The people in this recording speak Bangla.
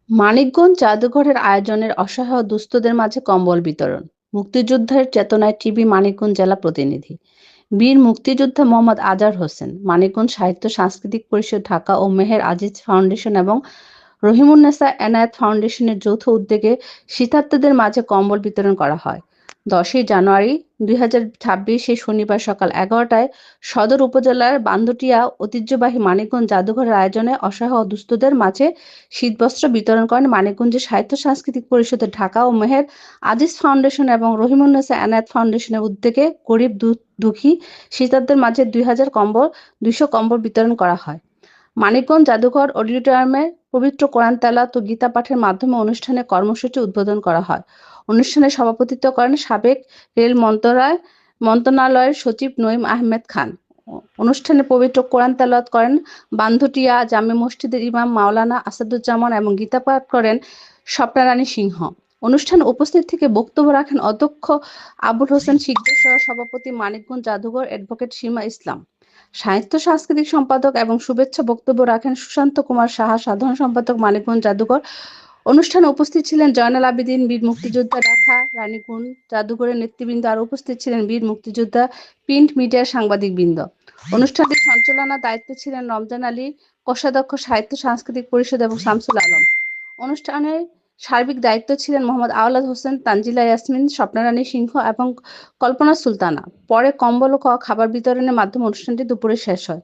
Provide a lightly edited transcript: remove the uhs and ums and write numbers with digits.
মানিকগঞ্জ জাদুঘরের আয়োজনের অসহায় ও দুস্থদের মাঝে কম্বল বিতরণ। মুক্তিযুদ্ধের চেতনায় টিভি মানিকগঞ্জ জেলা প্রতিনিধি। বীর মুক্তিযোদ্ধা মোহাম্মদ আজহার হোসেন, মানিকগঞ্জ সাহিত্য সাংস্কৃতিক পরিষদ ঢাকা ও মেহের আজিজ ফাউন্ডেশন এবং রহিমুন্নেসা এনায়েত ফাউন্ডেশনের যৌথ উদ্যোগে শীতার্তদের মাঝে কম্বল বিতরণ করা হয়। 10ই জানুয়ারি 2026 শনিবার সকাল 11টায় সদর উপজেলার বান্দটিয়া ঐতিহ্যবাহী মানিকগঞ্জ জাদুঘরের আয়োজনে অসহায় ও দুস্থদের মাঝে শীতবস্ত্র বিতরণ করেন মানিকগঞ্জের সাহিত্য সাংস্কৃতিক পরিষদের ঢাকা ও মেহের আজিজ ফাউন্ডেশন এবং রহিমুন্নেসা এনায়েত ফাউন্ডেশনের উদ্যোগে গরিব দুঃখী শীতার্তদের মাঝে 200 কম্বল বিতরণ করা হয়। মানিকগঞ্জ জাদুঘর অডিটোরিয়ামে পবিত্র কোরআন তেলাওয়াত ও গীতা পাঠের মাধ্যমে অনুষ্ঠানে কর্মসূচি উদ্বোধন করা হয়। অনুষ্ঠানে সভাপতিত্ব করেন সাবেক রেল মন্ত্রণালয়ের সচিব নঈম আহমেদ খান। অনুষ্ঠানে পবিত্র কোরআন তেলাওয়াত করেন বান্ধটিয়া জামে মসজিদের ইমাম মাওলানা আসাদুজ্জামান এবং গীতা পাঠ করেন স্বপ্নারানী সিংহ। অনুষ্ঠানে উপস্থিত থেকে বক্তব্য রাখেন অধ্যক্ষ আবুল হোসেন শিকদার সহ সভাপতি মানিকগঞ্জ জাদুঘর অ্যাডভোকেট সীমা ইসলাম, সাহিত্য সাংস্কৃতিক সম্পাদক এবং শুভেচ্ছা বক্তব্য রাখেন সুশান্ত কুমার সাহা, সাধারণ সম্পাদক মানিকগঞ্জ জাদুঘর। অনুষ্ঠানে উপস্থিত ছিলেন জয়নাল আবেদীন, বীর মুক্তিযোদ্ধা ঢাকা রানীগঞ্জ জাদুঘরের নেতৃবৃন্দ। আর উপস্থিত ছিলেন বীর মুক্তিযোদ্ধা প্রিন্ট মিডিয়ার সাংবাদিকবৃন্দ। অনুষ্ঠানটি সঞ্চালনার দায়িত্বে ছিলেন রমজান আলী, কোষাধ্যক্ষ সাহিত্য সাংস্কৃতিক পরিষদ এবং শামসুল আলম। অনুষ্ঠানের সার্বিক দায়িত্ব ছিলেন মোহাম্মদ আওলাদ হোসেন, তানজিলা ইয়াসমিন, স্বপ্নারানী সিংহ এবং কল্পনা সুলতানা। পরে কম্বল ও খাবার বিতরণের মাধ্যমে অনুষ্ঠানটি দুপুরে শেষ হয়।